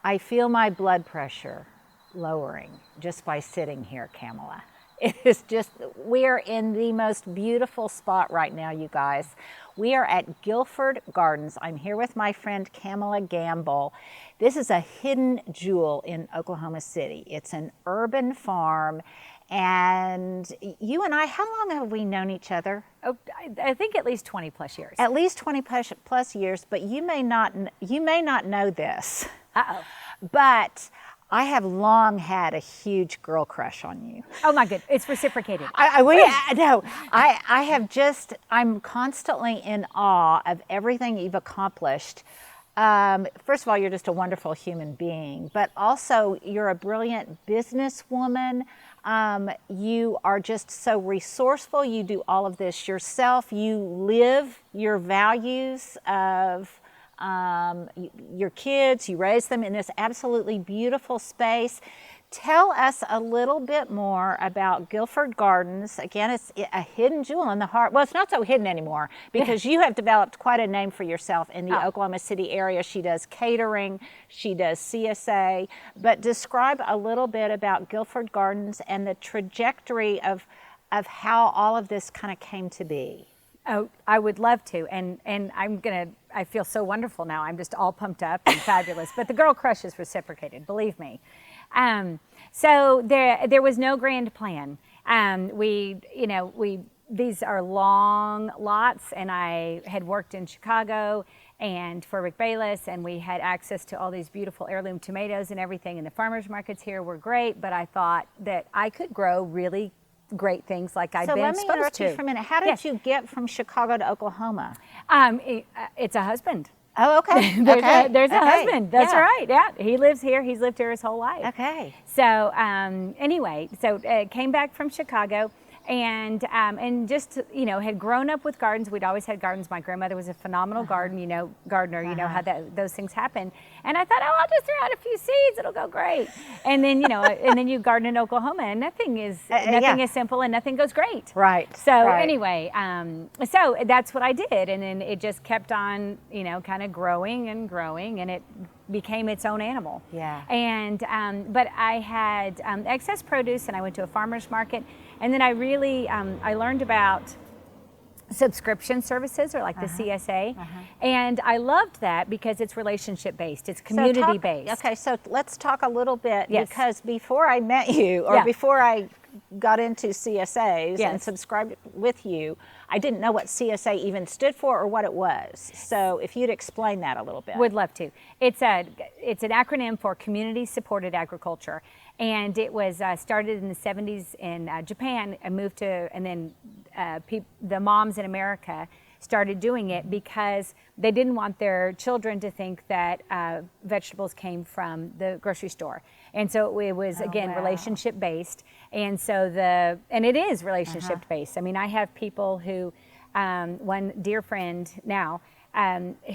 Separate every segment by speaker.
Speaker 1: I feel my blood pressure lowering just by sitting here, Kamala. It is just, we are in the most beautiful spot right now, you guys. We are at Guilford Gardens. I'm here with my friend Kamala Gamble. This is a hidden jewel in Oklahoma City. It's an urban farm. And you and I, how long have we known each other?
Speaker 2: Oh, I think at least 20 plus years.
Speaker 1: At least 20 plus years, but you may not know this.
Speaker 2: Uh-oh.
Speaker 1: But I have long had a huge girl crush on you.
Speaker 2: Oh my goodness, it's reciprocated.
Speaker 1: I'm constantly in awe of everything you've accomplished. First of all, you're just a wonderful human being, but also you're a brilliant businesswoman. You are just so resourceful. You do all of this yourself. You live your values of your kids. You raise them in this absolutely beautiful space. Tell us a little bit more about Guilford Gardens. Again, it's a hidden jewel in the heart. Well, it's not so hidden anymore because you have developed quite a name for yourself in the Oklahoma City area. She does catering, she does CSA, but describe a little bit about Guilford Gardens and the trajectory of how all of this kind of came to be.
Speaker 2: Oh, I would love to, and I feel so wonderful now. I'm just all pumped up and fabulous, but the girl crush is reciprocated, believe me. So there was no grand plan. These are long lots, and I had worked in Chicago and for Rick Bayless, and we had access to all these beautiful heirloom tomatoes and everything, and the farmers markets here were great, but I thought that I could grow really great things like I'd been supposed to.
Speaker 1: So let me interrupt you for a minute. How did you get from Chicago to Oklahoma?
Speaker 2: It's a husband.
Speaker 1: Oh, okay.
Speaker 2: There's a husband. That's right. Yeah, he lives here. He's lived here his whole life.
Speaker 1: Okay.
Speaker 2: So anyway, came back from Chicago, and just had grown up with gardens. We'd always had gardens. My grandmother was a phenomenal gardener. You know how those things happen. And I thought, oh, I'll just throw out a few seeds. It'll go great. And then and then you garden in Oklahoma, and nothing is simple, and nothing goes great.
Speaker 1: Right.
Speaker 2: So anyway, so that's what I did, and then it just kept on, kind of growing, and it became its own animal.
Speaker 1: Yeah.
Speaker 2: And but I had excess produce, and I went to a farmer's market, and then I really I learned about subscription services, or like the CSA, and I loved that because it's relationship based, it's community based.
Speaker 1: Okay, so let's talk a little bit, because before I met you, or before I got into CSAs and subscribed with you, I didn't know what CSA even stood for or what it was. So if you'd explain that a little bit.
Speaker 2: Would love to. It's an acronym for Community Supported Agriculture, and it was started in the 70s in Japan, and moved to, and then the moms in America started doing it because they didn't want their children to think that vegetables came from the grocery store. And so it was, relationship based. And so and it is relationship based. I mean, I have people who, one dear friend now,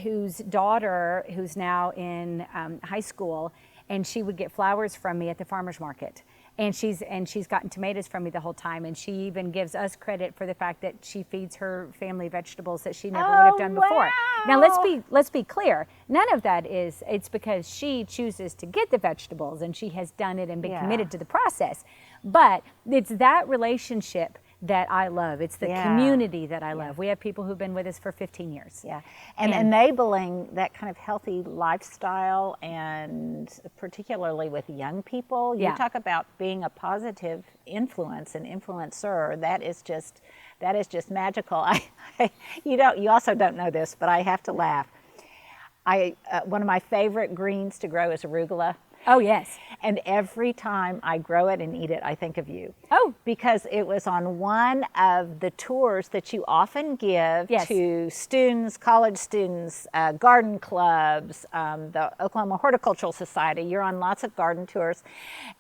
Speaker 2: whose daughter, who's now in high school, and she would get flowers from me at the farmer's market. And she's gotten tomatoes from me the whole time, and she even gives us credit for the fact that she feeds her family vegetables that she never would have done before. Now let's be clear. None of that it's because she chooses to get the vegetables, and she has done it and been committed to the process. But it's that relationship that I love. It's the community that I love. We have people who've been with us for 15 years.
Speaker 1: Yeah, and enabling that kind of healthy lifestyle, and particularly with young people. You talk about being a positive influence, an influencer. That is just magical. You also don't know this, but I have to laugh. One of my favorite greens to grow is arugula.
Speaker 2: Oh, yes.
Speaker 1: And every time I grow it and eat it, I think of you.
Speaker 2: Oh.
Speaker 1: Because it was on one of the tours that you often give to students, college students, garden clubs, the Oklahoma Horticultural Society. You're on lots of garden tours.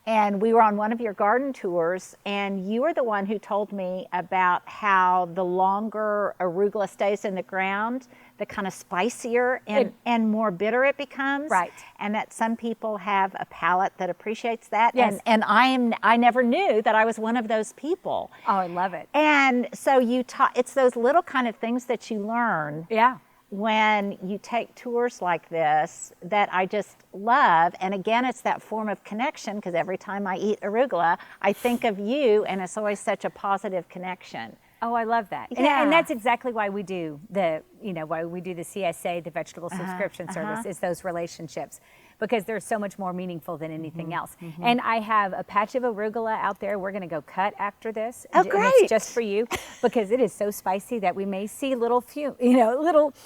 Speaker 1: And we were on one of your garden tours, and you were the one who told me about how the longer arugula stays in the ground, the kind of spicier and more bitter it becomes.
Speaker 2: Right.
Speaker 1: And that some people have a palate that appreciates that.
Speaker 2: Yes.
Speaker 1: And I never knew that I was one of those people.
Speaker 2: Oh, I love it.
Speaker 1: And so it's those little kind of things that you learn.
Speaker 2: Yeah.
Speaker 1: when you take tours like this that I just love. And again, it's that form of connection, because every time I eat arugula, I think of you, and it's always such a positive connection.
Speaker 2: Oh, I love that.
Speaker 1: Yeah.
Speaker 2: And that's exactly why we do why we do the CSA, the Vegetable Subscription Service, is those relationships, because they're so much more meaningful than anything else. And I have a patch of arugula out there we're going to go cut after this.
Speaker 1: Oh,
Speaker 2: and
Speaker 1: great.
Speaker 2: it's just for you, because it is so spicy that we may see little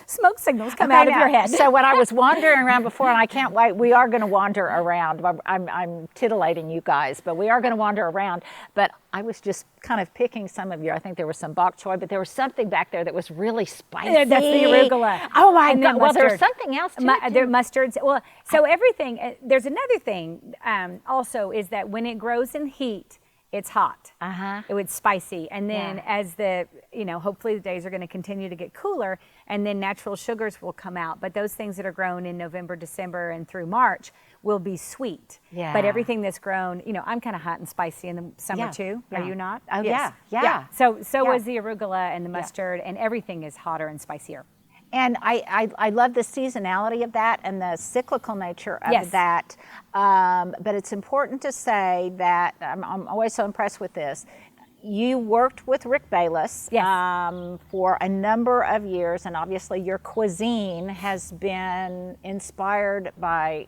Speaker 2: smoke signals come out of your head.
Speaker 1: So when I was wandering around before, and I can't wait, we are going to wander around. I'm tittillating you guys, but we are going to wander around. But I was just kind of picking some of your, I think there was some bok choy, but there was something back there that was really spicy.
Speaker 2: Yeah, that's the arugula.
Speaker 1: Oh my
Speaker 2: And
Speaker 1: God. Well,
Speaker 2: mustard.
Speaker 1: there's something else too.
Speaker 2: There mustards. Well, so everything, there's another thing also, is that when it grows in heat, it's hot. It's spicy. And then as hopefully the days are going to continue to get cooler, and then natural sugars will come out. But those things that are grown in November, December, and through March will be sweet.
Speaker 1: Yeah.
Speaker 2: But everything that's grown, I'm kind of hot and spicy in the summer too.
Speaker 1: Yeah.
Speaker 2: Are you not?
Speaker 1: Oh,
Speaker 2: yes.
Speaker 1: yeah.
Speaker 2: So was the arugula and the mustard, and everything is hotter and spicier.
Speaker 1: And I love the seasonality of that and the cyclical nature of that. But it's important to say that I'm always so impressed with this. You worked with Rick Bayless for a number of years, and obviously your cuisine has been inspired by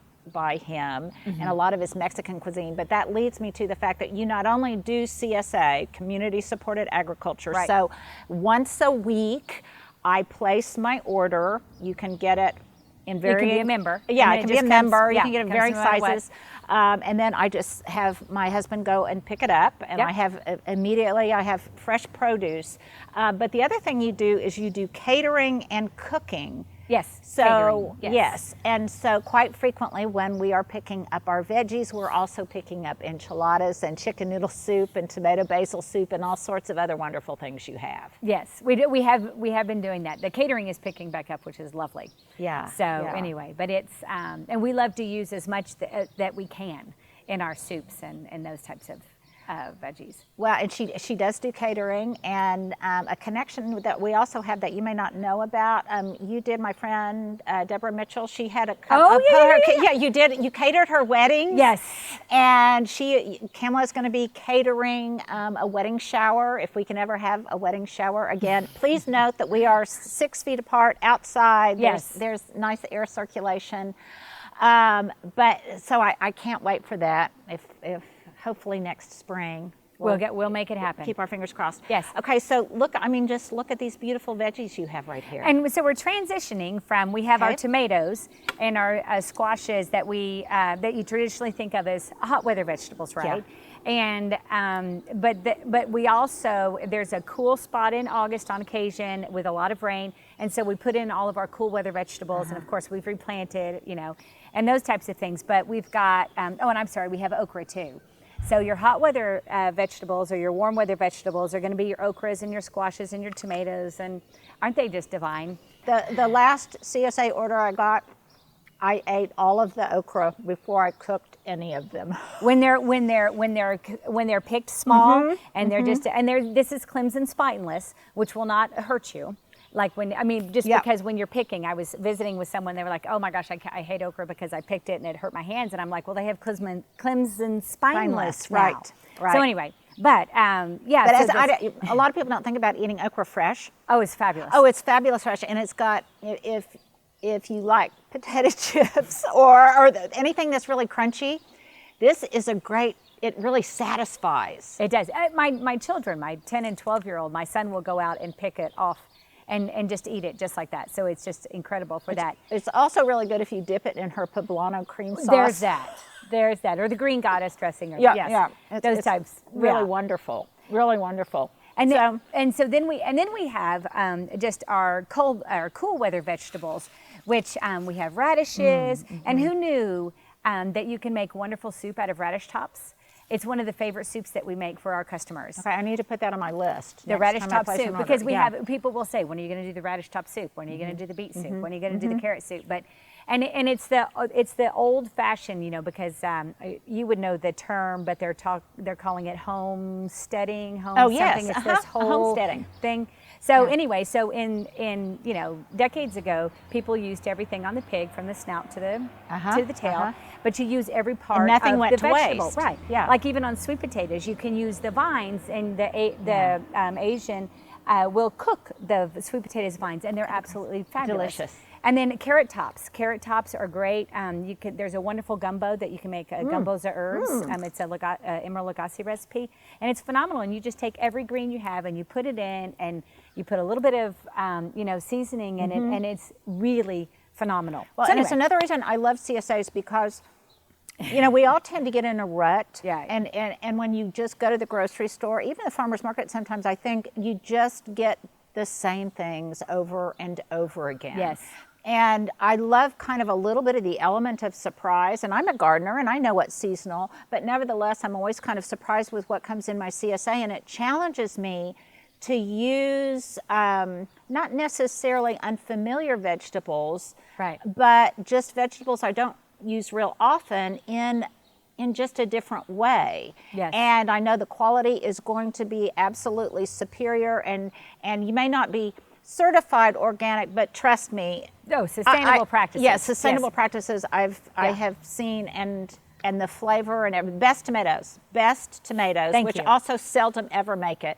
Speaker 1: him and a lot of his Mexican cuisine. But that leads me to the fact that you not only do CSA, community supported agriculture, so once a week I place my order. You can get it in varying...
Speaker 2: You can be a member.
Speaker 1: Yeah, I can be a member. You can get it in varying
Speaker 2: no matter
Speaker 1: sizes. And then I just have my husband go and pick it up, and I have immediately I have fresh produce. But the other thing you do is you do catering and cooking.
Speaker 2: Yes.
Speaker 1: So
Speaker 2: catering,
Speaker 1: yes, and so quite frequently when we are picking up our veggies, we're also picking up enchiladas and chicken noodle soup and tomato basil soup and all sorts of other wonderful things you have.
Speaker 2: Yes, we do. We have been doing that. The catering is picking back up, which is lovely.
Speaker 1: Yeah.
Speaker 2: So anyway, but it's and we love to use as much that we can in our soups and those types of veggies.
Speaker 1: Well, and she does do catering, and a connection that we also have that you may not know about. You did, my friend Deborah Mitchell. She had you did. You catered her wedding.
Speaker 2: Yes.
Speaker 1: And Kamala is going to be catering a wedding shower. If we can ever have a wedding shower again, please note that we are 6 feet apart outside. There's nice air circulation. But so I can't wait for that. If hopefully next spring
Speaker 2: we'll make it happen.
Speaker 1: Keep our fingers crossed.
Speaker 2: Yes.
Speaker 1: Okay, so just look at these beautiful veggies you have right here.
Speaker 2: And so we're transitioning from, we have our tomatoes and our squashes that that you traditionally think of as hot weather vegetables, right? Yeah. And but we also, there's a cool spot in August on occasion with a lot of rain, and so we put in all of our cool weather vegetables, and of course we've replanted, and those types of things. But we've got and I'm sorry, we have okra too. So your hot weather vegetables or your warm weather vegetables are going to be your okras and your squashes and your tomatoes, and aren't they just divine?
Speaker 1: The last CSA order I got, I ate all of the okra before I cooked any of them.
Speaker 2: When they're picked small and they're just this is Clemson spineless, which will not hurt you. Like because when you're picking, I was visiting with someone, they were like, oh my gosh, I hate okra because I picked it and it hurt my hands. And I'm like, well, they have Clemson spineless now. Right. So anyway, but
Speaker 1: But a lot of people don't think about eating okra fresh.
Speaker 2: Oh, it's fabulous.
Speaker 1: Oh, it's fabulous fresh. And it's got, if you like potato chips or anything that's really crunchy, this is it really satisfies.
Speaker 2: It does. My children, my 10 and 12-year-old, my son will go out and pick it off and just eat it just like that. So it's just incredible for that.
Speaker 1: It's also really good if you dip it in her poblano cream sauce.
Speaker 2: There's that. Or the green goddess dressing. Those types.
Speaker 1: Really wonderful. Really wonderful.
Speaker 2: And so then we have just our cool weather vegetables, which we have radishes. And who knew that you can make wonderful soup out of radish tops? It's one of the favorite soups that we make for our customers.
Speaker 1: Okay, I need to put that on my list.
Speaker 2: The radish top soup, because people will say, when are you going to do the radish top soup? When are you going to do the beet soup? When are you going to do the carrot soup? But and it's the old fashioned, because you would know the term, but they're calling it homesteading.
Speaker 1: Oh yes,
Speaker 2: It's this whole
Speaker 1: homesteading
Speaker 2: thing. So anyway, so in you know, decades ago, people used everything on the pig from the snout to the tail, but you use every part
Speaker 1: and nothing
Speaker 2: of
Speaker 1: went
Speaker 2: the
Speaker 1: to
Speaker 2: vegetable,
Speaker 1: waste.
Speaker 2: right?
Speaker 1: Yeah.
Speaker 2: Like even on sweet potatoes, you can use the vines, and the Asian will cook the sweet potatoes vines, and they're absolutely fabulous.
Speaker 1: Delicious.
Speaker 2: And then carrot tops. Carrot tops are great. There's a wonderful gumbo that you can make. Gumbo's of herbs. It's a Emeril Lagasse recipe, and it's phenomenal. And you just take every green you have and you put it in, and you put a little bit of seasoning in it, and it's really phenomenal.
Speaker 1: Well,
Speaker 2: so
Speaker 1: and it's another reason I love CSAs, because we all tend to get in a rut.
Speaker 2: Yeah.
Speaker 1: And when you just go to the grocery store, even the farmer's market, sometimes I think you just get the same things over and over again.
Speaker 2: Yes.
Speaker 1: And I love kind of a little bit of the element of surprise. And I'm a gardener and I know what's seasonal, but nevertheless, I'm always kind of surprised with what comes in my CSA. And it challenges me to use not necessarily unfamiliar vegetables,
Speaker 2: Right.
Speaker 1: but just vegetables I don't use real often in just a different way.
Speaker 2: Yes.
Speaker 1: And I know the quality is going to be absolutely superior, and you may not be certified organic, but trust me.
Speaker 2: Oh, sustainable practices.
Speaker 1: Yes, sustainable practices I have seen, and the flavor and best tomatoes,
Speaker 2: Thank
Speaker 1: which
Speaker 2: you.
Speaker 1: also seldom ever make it.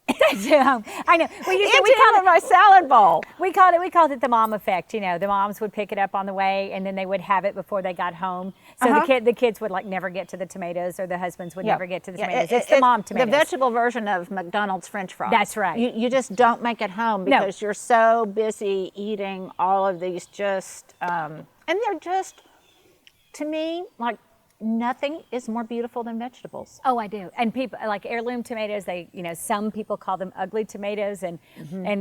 Speaker 2: I know. We
Speaker 1: called it my salad bowl.
Speaker 2: We called it the mom effect. The moms would pick it up on the way, and then they would have it before they got home. So the kids would like never get to the tomatoes, or the husbands would never get to the tomatoes. It's the mom tomatoes.
Speaker 1: The vegetable version of McDonald's French fries.
Speaker 2: That's right.
Speaker 1: You just don't make it home because you're so busy eating all of these and they're just, to me, like, nothing is more beautiful than vegetables.
Speaker 2: Oh, I do. And people like heirloom tomatoes. Some people call them ugly tomatoes, and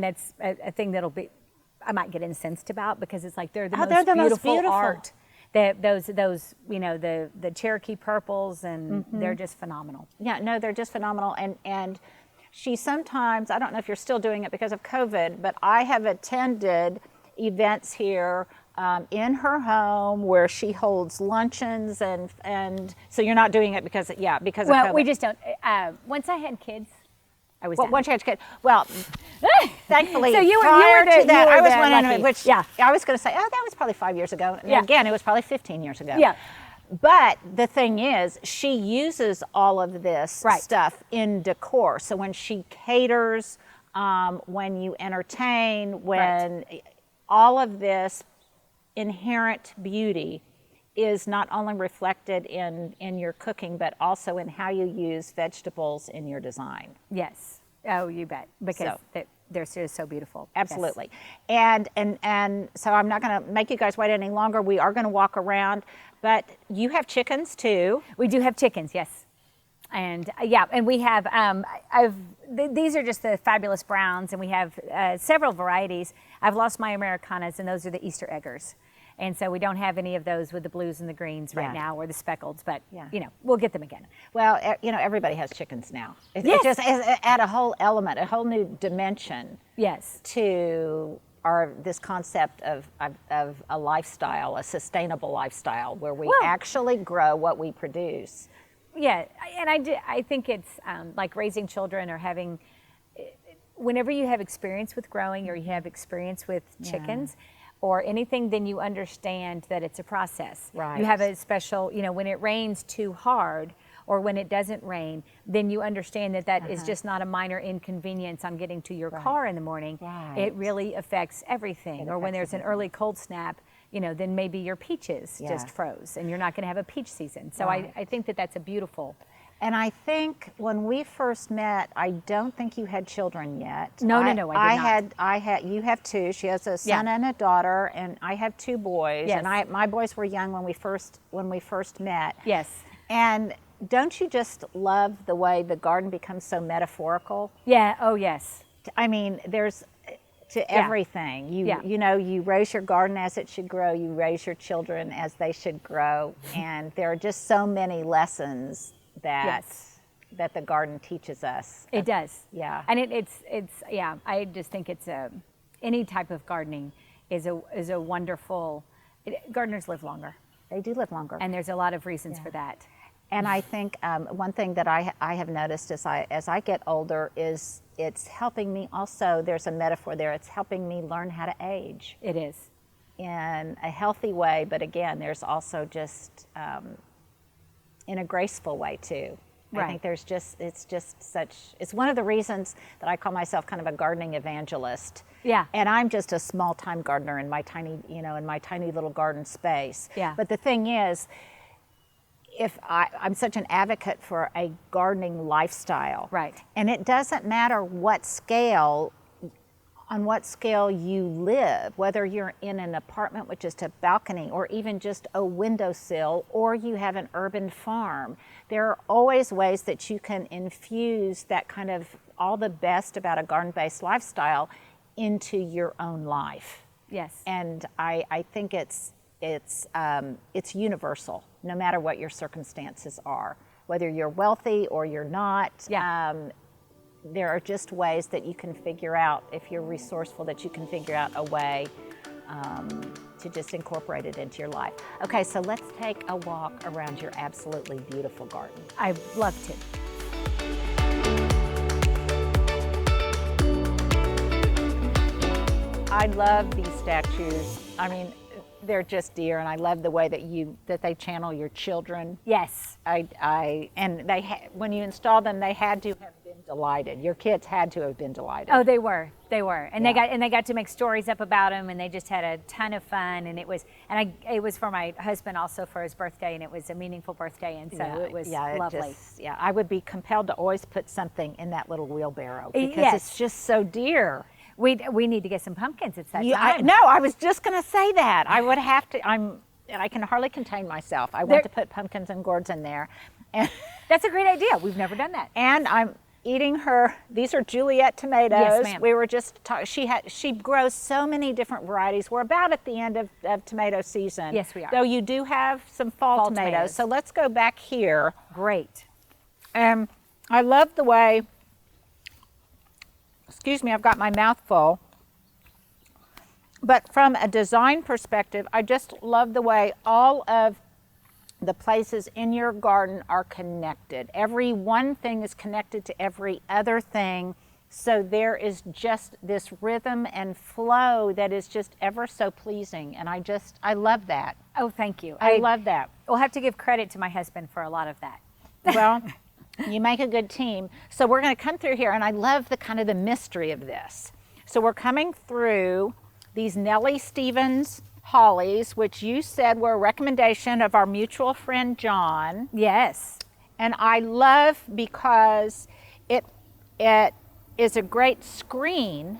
Speaker 2: that's a thing I might get incensed about, because it's like they're the most beautiful art. Those the Cherokee purples, and they're just phenomenal.
Speaker 1: Yeah, no, they're just phenomenal. And she sometimes, I don't know if you're still doing it because of COVID, but I have attended events here in her home where she holds luncheons, and so you're not doing it because of COVID.
Speaker 2: Well, we just don't. Once I had kids, I was done.
Speaker 1: Once you had kids, well, thankfully,
Speaker 2: so you were
Speaker 1: to that, I was
Speaker 2: lucky.
Speaker 1: one in which I was going to say, oh, that was probably 5 years ago. And again, it was probably 15 years ago.
Speaker 2: Yeah.
Speaker 1: But the thing is, she uses all of this stuff in decor. So when she caters, when you entertain, when all of this inherent beauty is not only reflected in your cooking, but also in how you use vegetables in your design.
Speaker 2: Yes. Oh, you bet. Because they're just so beautiful.
Speaker 1: Absolutely. Yes. And so I'm not going to make you guys wait any longer. We are going to walk around, but you have chickens too.
Speaker 2: We do have chickens, yes. And and we have, these are just the fabulous browns, and we have several varieties. I've lost my Americanas, and those are the Easter eggers. And so we don't have any of those with the blues and the greens right now, or the speckleds, but we'll get them again.
Speaker 1: Well, everybody has chickens now. It just add a whole element, a whole new dimension.
Speaker 2: Yes.
Speaker 1: To this concept of a lifestyle, a sustainable lifestyle, where we actually grow what we produce.
Speaker 2: Yeah, and I think it's like raising children, or having, whenever you have experience with growing, or you have experience with chickens, or anything, then you understand that it's a process.
Speaker 1: Right.
Speaker 2: You have a special, when it rains too hard, or when it doesn't rain, then you understand that is just not a minor inconvenience on getting to your car in the morning.
Speaker 1: Right.
Speaker 2: It really affects everything. Or when there's an early cold snap, then maybe your peaches just froze, and you're not going to have a peach season. So I think that's a beautiful.
Speaker 1: And I think when we first met, I don't think you had children yet.
Speaker 2: No, I did not.
Speaker 1: You have two. She has a son and a daughter, and I have two boys.
Speaker 2: Yes.
Speaker 1: And my boys were young when we first met.
Speaker 2: Yes.
Speaker 1: And don't you just love the way the garden becomes so metaphorical?
Speaker 2: Yeah. Oh, yes.
Speaker 1: I mean, there's to everything. You raise your garden as it should grow. You raise your children as they should grow. And there are just so many lessons that the garden teaches us.
Speaker 2: It does.
Speaker 1: Yeah.
Speaker 2: And it's I just think it's any type of gardening is a wonderful. Gardeners live longer.
Speaker 1: They do live longer.
Speaker 2: And there's a lot of reasons for that.
Speaker 1: And I think one thing that I have noticed as I get older is it's helping me also, there's a metaphor there, it's helping me learn how to age.
Speaker 2: It is.
Speaker 1: In a healthy way, but again, there's also just in a graceful way too.
Speaker 2: Right.
Speaker 1: I think it's one of the reasons that I call myself kind of a gardening evangelist.
Speaker 2: Yeah.
Speaker 1: And I'm just a small-time gardener in my tiny little garden space.
Speaker 2: Yeah.
Speaker 1: But the thing is, I'm such an advocate for a gardening lifestyle.
Speaker 2: Right.
Speaker 1: And it doesn't matter on what scale you live, whether you're in an apartment with just a balcony or even just a windowsill, or you have an urban farm. There are always ways that you can infuse that kind of all the best about a garden-based lifestyle into your own life.
Speaker 2: Yes.
Speaker 1: And I think it's universal, no matter what your circumstances are, whether you're wealthy or you're not.
Speaker 2: Yeah.
Speaker 1: There are just ways that you can figure out, if you're resourceful, that you can figure out a way to just incorporate it into your life. Okay, so let's take a walk around your absolutely beautiful garden.
Speaker 2: I'd love to.
Speaker 1: I love these statues. I mean, they're just dear, and I love the way that they channel your children.
Speaker 2: Yes.
Speaker 1: And when you installed them, they had to have been delighted. Your kids had to have been delighted.
Speaker 2: Oh, they were, and
Speaker 1: Yeah.
Speaker 2: they got to make stories up about them, and they just had a ton of fun. And it was for my husband also for his birthday, and it was a meaningful birthday, and so it was lovely.
Speaker 1: I would be compelled to always put something in that little wheelbarrow because
Speaker 2: Yes.
Speaker 1: it's just so dear.
Speaker 2: We need to get some pumpkins. It's that
Speaker 1: No,
Speaker 2: time.
Speaker 1: I was just going to say that. I would have to. I can hardly contain myself. I want to put pumpkins and gourds in there. And
Speaker 2: That's a great idea. We've never done that.
Speaker 1: And I'm eating these are Juliet tomatoes.
Speaker 2: Yes, ma'am.
Speaker 1: We were just talking, she grows so many different varieties. We're about at the end of tomato season.
Speaker 2: Yes, we are.
Speaker 1: Though you do have some fall tomatoes. So let's go back here.
Speaker 2: Great.
Speaker 1: I love the way, excuse me, I've got my mouth full. But from a design perspective, I just love the way all of the places in your garden are connected. Every one thing is connected to every other thing. So there is just this rhythm and flow that is just ever so pleasing. And I love that.
Speaker 2: Oh, thank you.
Speaker 1: I love that.
Speaker 2: We'll have to give credit to my husband for a lot of that.
Speaker 1: Well, you make a good team. So we're going to come through here, and I love the kind of the mystery of this. So we're coming through these Nellie Stevens hollies, which you said were a recommendation of our mutual friend John.
Speaker 2: Yes.
Speaker 1: And I love because it is a great screen.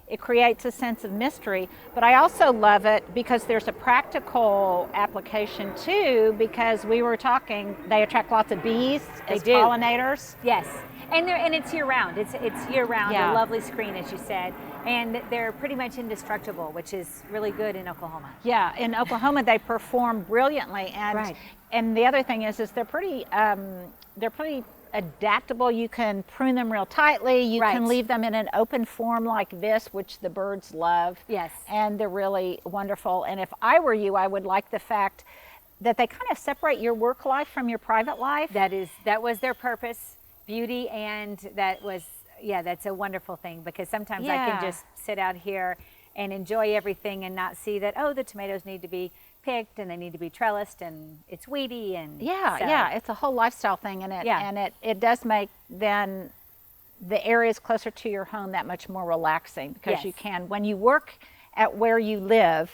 Speaker 1: It creates a sense of mystery, but I also love it because there's a practical application too, because we were talking, they attract lots of bees as pollinators.
Speaker 2: Yes. And it's year round. It's year round.
Speaker 1: Yeah.
Speaker 2: A lovely screen, as you said, and they're pretty much indestructible, which is really good in Oklahoma.
Speaker 1: Yeah, in Oklahoma they perform brilliantly, and the other thing is they're pretty adaptable. You can prune them real tightly. You can leave them in an open form like this, which the birds love.
Speaker 2: Yes.
Speaker 1: And they're really wonderful. And if I were you, I would like the fact that they kind of separate your work life from your private life.
Speaker 2: That was their purpose, beauty, and that's a wonderful thing, because sometimes I can just sit out here and enjoy everything and not see that, the tomatoes need to be picked and they need to be trellised and it's weedy, and
Speaker 1: it's a whole lifestyle thing, and it does make then the areas closer to your home that much more relaxing, because you can, when you work at where you live,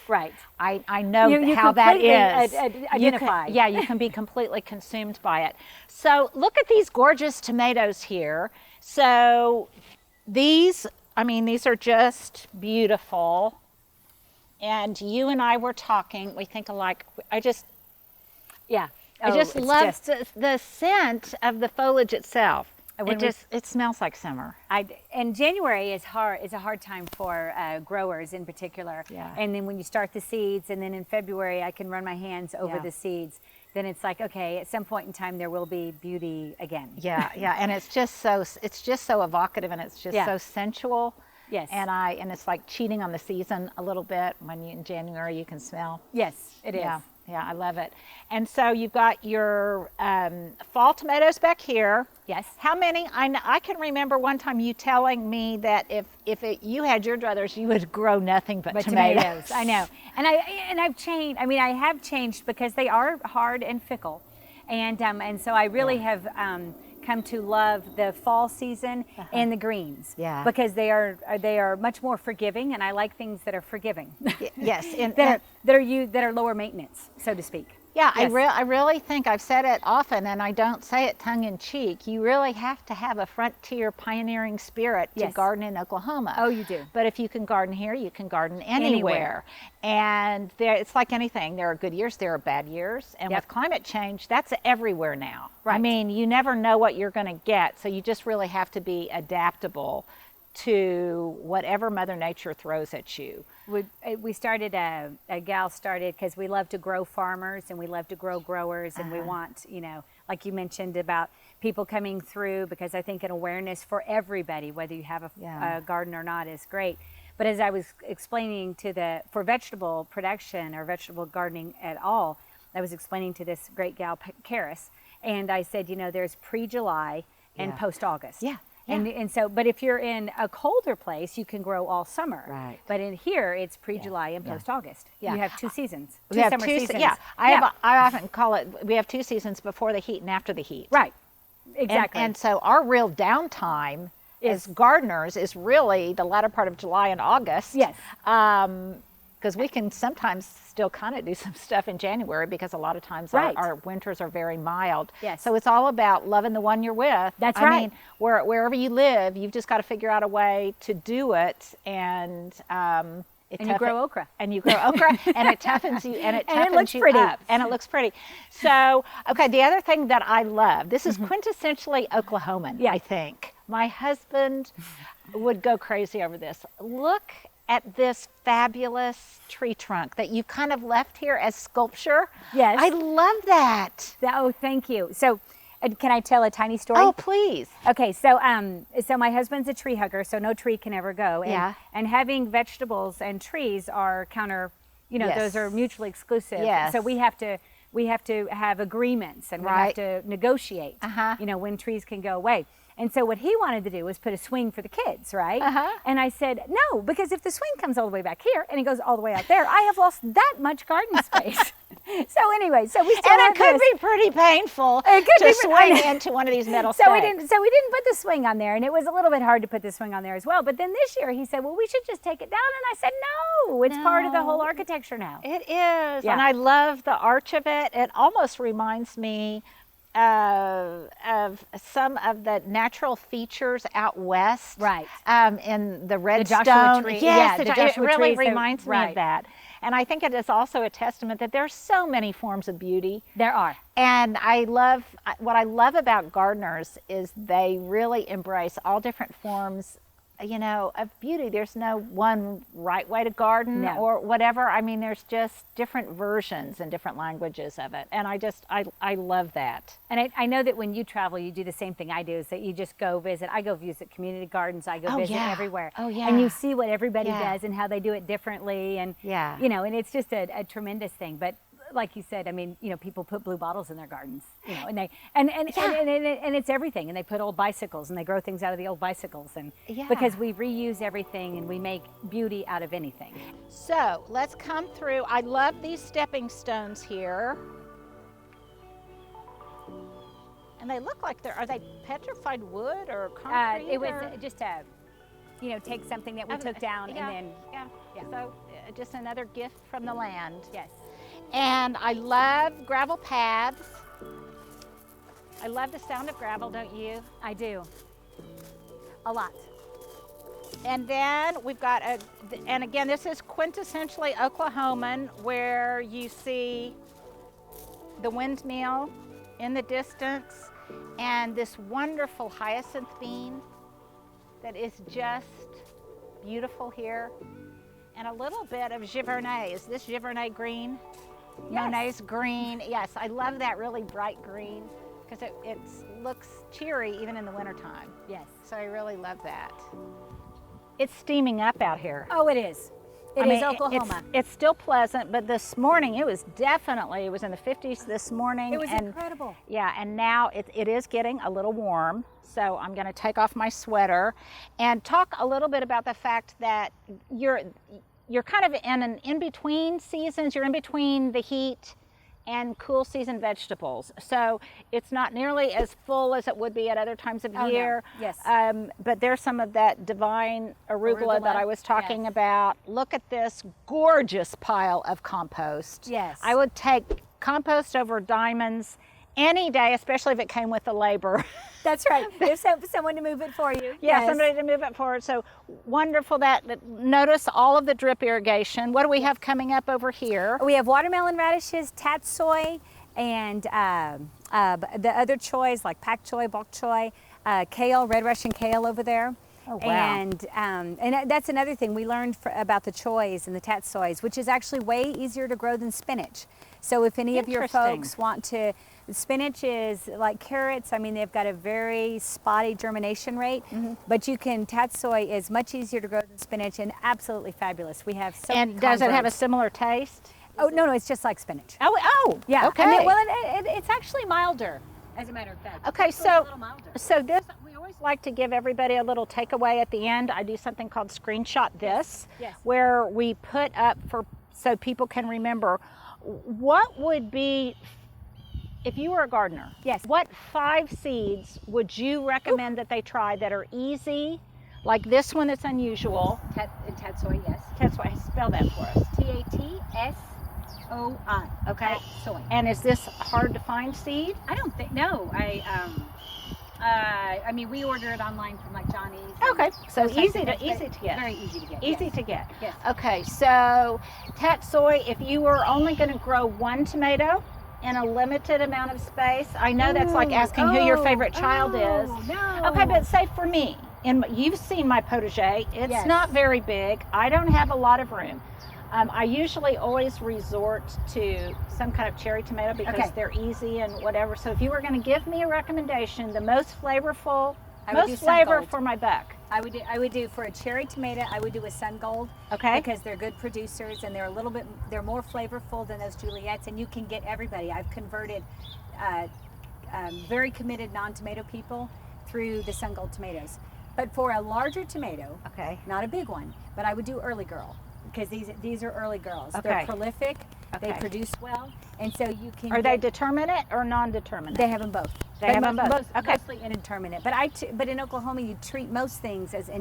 Speaker 1: I know how that is.
Speaker 2: Identify.
Speaker 1: You can be completely consumed by it. So look at these gorgeous tomatoes here. So these are just beautiful. And you and I were talking, we think alike. I just love the scent of the foliage itself. It smells like summer.
Speaker 2: And January is a hard time for growers in particular.
Speaker 1: Yeah.
Speaker 2: And then when you start the seeds, and then in February I can run my hands over the seeds, then it's like, okay, at some point in time there will be beauty again.
Speaker 1: Yeah, and it's just so evocative, and it's just so sensual.
Speaker 2: Yes.
Speaker 1: And it's like cheating on the season a little bit when in January you can smell.
Speaker 2: Yes, it is.
Speaker 1: Yeah, I love it. And so you've got your fall tomatoes back here.
Speaker 2: Yes.
Speaker 1: How many? I can remember one time you telling me that you had your druthers, you would grow nothing but tomatoes.
Speaker 2: I know. And I've changed. I mean, I have changed because they are hard and fickle, and so I really have come to love the fall season and the greens.
Speaker 1: Yeah.
Speaker 2: Because they are much more forgiving, and I like things that are forgiving.
Speaker 1: Yes.
Speaker 2: that are lower maintenance, so to speak.
Speaker 1: Yeah,
Speaker 2: Yes.
Speaker 1: I really think I've said it often, and I don't say it tongue in cheek. You really have to have a frontier pioneering spirit to
Speaker 2: Yes.
Speaker 1: garden in Oklahoma.
Speaker 2: Oh, you do.
Speaker 1: But if you can garden here, you can garden anywhere. And it's like anything. There are good years, there are bad years. And with climate change, that's everywhere now.
Speaker 2: Right.
Speaker 1: I mean, you never know what you're going to get. So you just really have to be adaptable to whatever Mother Nature throws at you.
Speaker 2: We started, a gal started because we love to grow farmers and we love to grow growers, and we want, like you mentioned about people coming through, because I think an awareness for everybody, whether you have a garden or not, is great. But as I was explaining for vegetable production or vegetable gardening at all, I was explaining to this great gal, Karis, and I said, there's pre-July and post-August.
Speaker 1: Yeah.
Speaker 2: And so, but if you're in a colder place, you can grow all summer.
Speaker 1: Right.
Speaker 2: But in here, it's pre-July and post-August.
Speaker 1: Yeah.
Speaker 2: You have 2 seasons.
Speaker 1: We have
Speaker 2: summer seasons.
Speaker 1: Yeah, I often call it, we have 2 seasons before the heat and after the heat.
Speaker 2: Right. Exactly.
Speaker 1: And so our real downtime as gardeners is really the latter part of July and August.
Speaker 2: Yes.
Speaker 1: Because we can sometimes still kind of do some stuff in January, because a lot of times our winters are very mild.
Speaker 2: Yes.
Speaker 1: So it's all about loving the one you're with.
Speaker 2: That's
Speaker 1: I
Speaker 2: right.
Speaker 1: mean, wherever you live, you've just got to figure out a way to do it. And
Speaker 2: you grow okra.
Speaker 1: And you grow okra, and it toughens you, and it toughens
Speaker 2: looks
Speaker 1: you
Speaker 2: pretty.
Speaker 1: up, and it looks pretty. So, okay, the other thing that I love, this is quintessentially Oklahoman, I think. My husband would go crazy over this. Look at this fabulous tree trunk that you kind of left here as sculpture.
Speaker 2: Yes.
Speaker 1: I love that.
Speaker 2: Oh, thank you. So, can I tell a tiny story?
Speaker 1: Oh, please.
Speaker 2: Okay, so my husband's a tree hugger, so no tree can ever go. And having vegetables and trees are those are mutually exclusive.
Speaker 1: Yes.
Speaker 2: So we have to have agreements, and we have to negotiate. When trees can go away. And so what he wanted to do was put a swing for the kids, right? And I said, no, because if the swing comes all the way back here and it goes all the way out there, I have lost that much garden space. So anyway, so we still
Speaker 1: and it could be pretty painful to swing into one of these metal stakes.
Speaker 2: So we didn't put the swing on there, and it was a little bit hard to put the swing on there as well. But then this year he said, well, we should just take it down. And I said, no, it's part of the whole architecture now.
Speaker 1: It is. And I love the arch of it. It almost reminds me of some of the natural features out west,
Speaker 2: right?
Speaker 1: In the redstone.
Speaker 2: Joshua tree.
Speaker 1: Yes,
Speaker 2: the Joshua
Speaker 1: it really
Speaker 2: trees,
Speaker 1: reminds me of that. And I think it is also a testament that there are so many forms of beauty.
Speaker 2: There are.
Speaker 1: And what I love about gardeners is they really embrace all different forms, of beauty. There's no one right way to garden or whatever. I mean, there's just different versions and different languages of it. And I love that.
Speaker 2: And I know that when you travel, you do the same thing I do, is that you just go visit. I go visit community gardens. I go visit everywhere.
Speaker 1: Oh, yeah.
Speaker 2: And you see what everybody does and how they do it differently. And, and it's just a tremendous thing. But like you said, I mean, people put blue bottles in their gardens, and it's everything. And they put old bicycles, and they grow things out of the old bicycles, and because we reuse everything and we make beauty out of anything.
Speaker 1: So let's come through. I love these stepping stones here, and they look like are they petrified wood or concrete?
Speaker 2: It was just take something that we took down and then
Speaker 1: So just another gift from the land.
Speaker 2: Yes.
Speaker 1: And I love gravel paths. I love the sound of gravel, don't you?
Speaker 2: I do. A lot.
Speaker 1: And then we've got and again, this is quintessentially Oklahoman, where you see the windmill in the distance and this wonderful hyacinth bean that is just beautiful here. And a little bit of Giverny. Is this Giverny green?
Speaker 2: Yes.
Speaker 1: Monet's green. Yes, I love that really bright green because it looks cheery even in the wintertime.
Speaker 2: Yes.
Speaker 1: So I really love that. It's steaming up out here.
Speaker 2: Oh, it is. It is Oklahoma.
Speaker 1: It's still pleasant, but this morning it was in the 50s this morning.
Speaker 2: It was incredible.
Speaker 1: Yeah, and now it is getting a little warm. So I'm going to take off my sweater and talk a little bit about the fact that you're kind of in an in-between seasons. You're in between the heat and cool season vegetables. So it's not nearly as full as it would be at other times of year.
Speaker 2: No. Yes.
Speaker 1: But there's some of that divine arugula that I was talking about. Look at this gorgeous pile of compost.
Speaker 2: Yes.
Speaker 1: I would take compost over diamonds any day, especially if it came with the labor.
Speaker 2: That's right. If someone to move it for you.
Speaker 1: Yeah,
Speaker 2: Yes.
Speaker 1: somebody to move it forward. So wonderful that notice all of the drip irrigation. What do we have coming up over here?
Speaker 2: We have watermelon radishes, tatsoi, and the other choys like pak choi, bok choy, kale, red Russian kale over there.
Speaker 1: Oh, wow.
Speaker 2: And that's another thing we learned about the choys and the tatsois, which is actually way easier to grow than spinach. So if any of your folks want to, spinach is like carrots. I mean, they've got a very spotty germination rate, but tatsoi is much easier to grow than spinach and absolutely fabulous. We have so many
Speaker 1: And does it have a
Speaker 2: converts.
Speaker 1: similar taste?
Speaker 2: Oh, no, it's just like spinach.
Speaker 1: Oh,
Speaker 2: Yeah.
Speaker 1: okay.
Speaker 2: I mean, well, it's actually milder, as a matter of fact.
Speaker 1: Okay,
Speaker 2: It's a little milder.
Speaker 1: so this, we always like to give everybody a little takeaway at the end. I do something called Screenshot This,
Speaker 2: Yes.
Speaker 1: where we put up so people can remember what would be, if you were a gardener,
Speaker 2: Yes.
Speaker 1: what 5 seeds would you recommend that they try that are easy, like this one that's unusual?
Speaker 2: Tatsoi, yes.
Speaker 1: That's why, spell that for us.
Speaker 2: Tatsoi.
Speaker 1: Okay.
Speaker 2: Soy.
Speaker 1: And is this hard to find seed?
Speaker 2: I don't think, no. I mean, we order it online from like Johnny's.
Speaker 1: Okay, so
Speaker 2: those types
Speaker 1: easy
Speaker 2: of
Speaker 1: to
Speaker 2: things,
Speaker 1: get.
Speaker 2: Very easy to get.
Speaker 1: Easy
Speaker 2: yes.
Speaker 1: to get.
Speaker 2: Yes.
Speaker 1: Okay, so tatsoi, if you were only going to grow 1 tomato in a limited amount of space, I know that's like asking who your favorite child is.
Speaker 2: No.
Speaker 1: Okay, but say for me, you've seen my potager. It's
Speaker 2: Yes.
Speaker 1: not very big. I don't have a lot of room. I usually always resort to some kind of cherry tomato because they're easy and whatever. So if you were going to give me a recommendation, the most flavorful, most flavor for my buck.
Speaker 2: I would do for a cherry tomato. I would do a Sun Gold.
Speaker 1: Okay.
Speaker 2: Because they're good producers and they're more flavorful than those Juliets, and you can get everybody. I've converted very committed non-tomato people through the Sun Gold tomatoes. But for a larger tomato, not a big one, but I would do Early Girl. Because these are early girls. They're prolific, they produce well, and so you can.
Speaker 1: Are they determinate or non-determinate?
Speaker 2: They have them both.
Speaker 1: They have them both. Okay.
Speaker 2: Mostly indeterminate, but in Oklahoma you treat most things as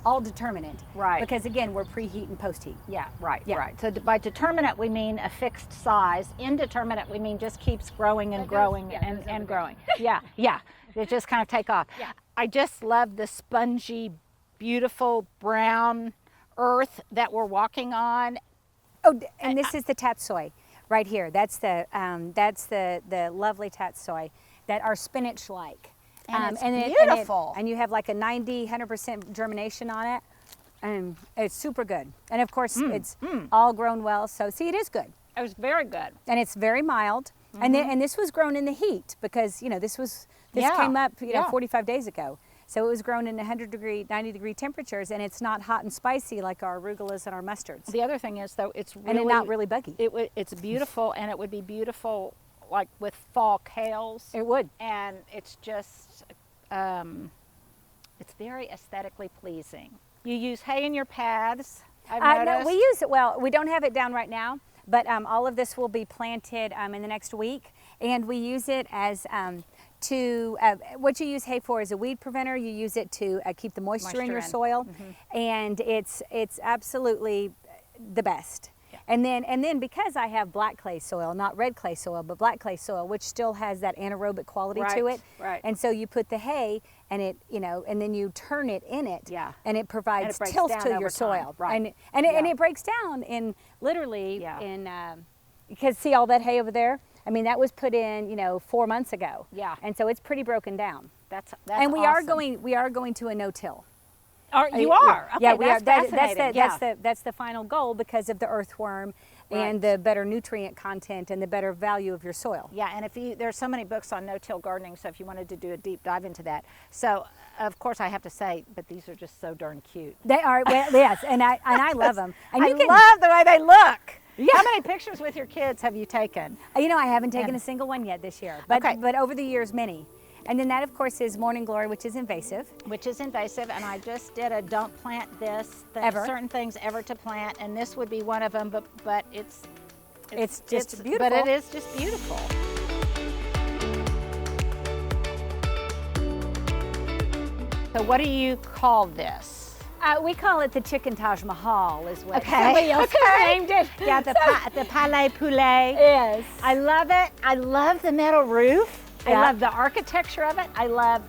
Speaker 2: all determinate.
Speaker 1: Right.
Speaker 2: Because again, we're preheat and post-heat.
Speaker 1: Yeah, right,
Speaker 2: Yeah.
Speaker 1: right. So by determinate we mean a fixed size. Indeterminate we mean just keeps growing and growing and growing. Yeah, yeah. They just kind of take off.
Speaker 2: Yeah.
Speaker 1: I just love the spongy, beautiful brown earth that we're walking on.
Speaker 2: Oh, and this is the tatsoi right here. That's the lovely tatsoi that are spinach like.
Speaker 1: And it's beautiful.
Speaker 2: And you have like a 100% germination on it. And it's super good. And of course, it's all grown well. So see, it is good.
Speaker 1: It was very good.
Speaker 2: And it's very mild. And this was grown in the heat because, this came up, 45 days ago. So it was grown in 100-degree, 90-degree temperatures, and it's not hot and spicy like our arugulas and our mustards.
Speaker 1: The other thing is, though, it's really...
Speaker 2: And it's not really buggy.
Speaker 1: It's beautiful, and it would be beautiful, like, with fall kales.
Speaker 2: It would.
Speaker 1: And it's just, it's very aesthetically pleasing. You use hay in your paths, I've noticed.
Speaker 2: No, we use it, well, we don't have it down right now, but all of this will be planted in the next week, and we use it as... what you use hay for is a weed preventer. You use it to keep the moisture in your soil, and it's absolutely the best. Yeah. And then because I have black clay soil, not red clay soil, but black clay soil, which still has that anaerobic quality to it.
Speaker 1: Right.
Speaker 2: And so you put the hay, and it and then you turn it in it.
Speaker 1: Yeah.
Speaker 2: And it provides
Speaker 1: breaks
Speaker 2: tilth
Speaker 1: down
Speaker 2: to
Speaker 1: over
Speaker 2: your soil.
Speaker 1: time. Right.
Speaker 2: And it breaks down in literally because see all that hay over there. I mean, that was put in, 4 months ago.
Speaker 1: Yeah.
Speaker 2: And so it's pretty broken down.
Speaker 1: That's
Speaker 2: and we
Speaker 1: awesome.
Speaker 2: are going to a no-till.
Speaker 1: You are? Okay,
Speaker 2: yeah, we are.
Speaker 1: that's fascinating.
Speaker 2: That's the final goal because of the earthworm and the better nutrient content and the better value of your soil.
Speaker 1: Yeah, and there's so many books on no-till gardening, so if you wanted to do a deep dive into that. So, of course, I have to say, but these are just so darn cute.
Speaker 2: They are, well, yes, and I love them. And
Speaker 1: I love the way they look. Yeah. How many pictures with your kids have you taken?
Speaker 2: You know, I haven't taken a single one yet this year, but over the years, many. And then that, of course, is Morning Glory, which is invasive.
Speaker 1: And I just did a don't plant this, certain things ever to plant, and this would be one of them, but it's just beautiful. But it is just beautiful. So what do you call this?
Speaker 2: We call it the Chicken Taj Mahal is what
Speaker 1: somebody else
Speaker 2: named it.
Speaker 1: Yeah, the Palais Poulet.
Speaker 2: Yes.
Speaker 1: I love it. I love the metal roof.
Speaker 2: Yeah.
Speaker 1: I love the architecture of it. I love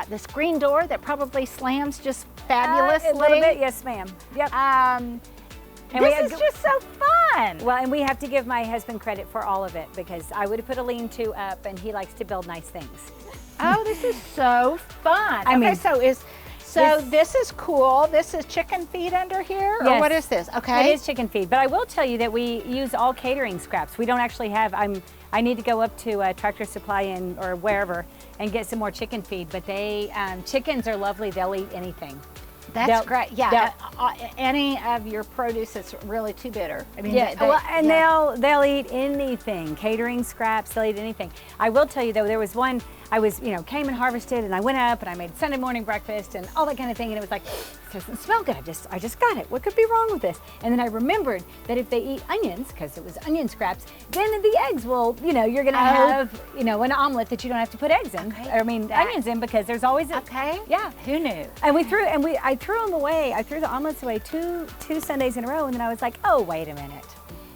Speaker 1: the screen door that probably slams just fabulously.
Speaker 2: A little bit, yes, ma'am. Yep.
Speaker 1: And this is just so fun.
Speaker 2: Well, and we have to give my husband credit for all of it because I would have put a lean-to up, and he likes to build nice things.
Speaker 1: Oh, this is so fun.
Speaker 2: I mean,
Speaker 1: so this is cool. This is chicken feed under here?
Speaker 2: Yes.
Speaker 1: Or what is this? Okay.
Speaker 2: It is chicken feed, but I will tell you that we use all catering scraps. We don't actually have, I need to go up to Tractor Supply or wherever and get some more chicken feed, but chickens are lovely. They'll eat anything.
Speaker 1: That's great. Yeah, any of your produce that's really too bitter. I mean,
Speaker 2: they'll eat anything. Catering scraps, they'll eat anything. I will tell you though, there was one I was, came and harvested, and I went up and I made Sunday morning breakfast and all that kind of thing, and it was like, it doesn't smell good. I just got it. What could be wrong with this? And then I remembered that if they eat onions, because it was onion scraps, then the eggs will, you're going to have, an omelet that you don't have to put eggs in. Onions in, because there's always
Speaker 1: yeah. Who knew?
Speaker 2: And I threw them away. I threw the omelets away two Sundays in a row, and then I was like, oh, wait a minute.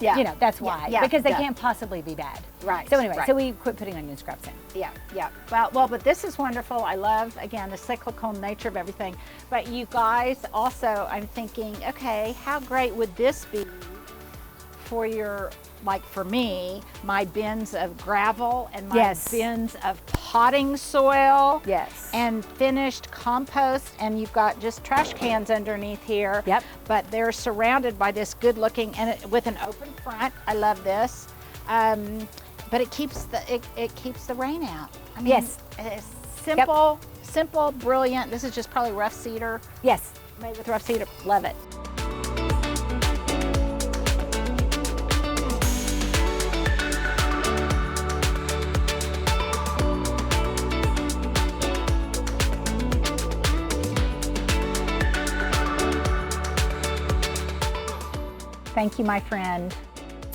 Speaker 1: Yeah.
Speaker 2: That's why. Yeah. Because they can't possibly be bad.
Speaker 1: Right.
Speaker 2: So anyway, so we quit putting onion scraps in.
Speaker 1: Yeah. Well, but this is wonderful. I love, again, the cyclical nature of everything. But you guys also, I'm thinking, okay, how great would this be for for me, my bins of gravel and my bins of potting soil.
Speaker 2: Yes.
Speaker 1: And finished compost, and you've got just trash cans underneath here.
Speaker 2: Yep.
Speaker 1: But they're surrounded by this good looking, and with an open front. I love this. But it keeps the rain out. I mean,
Speaker 2: yes.
Speaker 1: It's simple, brilliant. This is just probably rough cedar.
Speaker 2: Yes.
Speaker 1: Made with rough cedar. Love it. Thank you, my friend.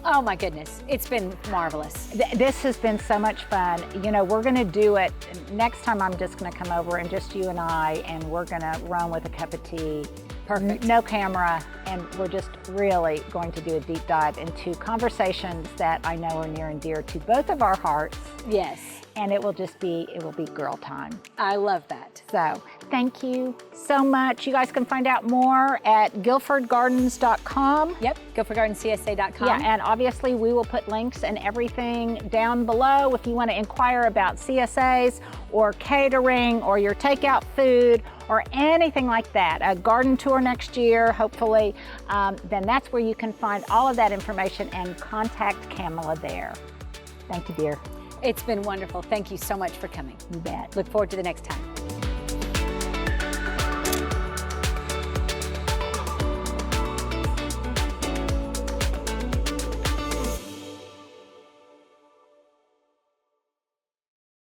Speaker 2: Oh my goodness, it's been marvelous.
Speaker 1: This has been so much fun. We're gonna do it, next time I'm just gonna come over and just you and I, and we're gonna run with a cup of tea.
Speaker 2: Perfect.
Speaker 1: No camera, and we're just really going to do a deep dive into conversations that I know are near and dear to both of our hearts.
Speaker 2: Yes.
Speaker 1: And it will be girl time.
Speaker 2: I love that.
Speaker 1: So thank you so much. You guys can find out more at guilfordgardens.com.
Speaker 2: Yep, guilfordgardencsa.com.
Speaker 1: Yeah, and obviously we will put links and everything down below if you want to inquire about CSAs or catering or your takeout food or anything like that. A garden tour next year, hopefully. Then that's where you can find all of that information and contact Kamala there. Thank you, dear.
Speaker 2: It's been wonderful. Thank you so much for coming.
Speaker 1: You bet.
Speaker 2: Look forward to the next time.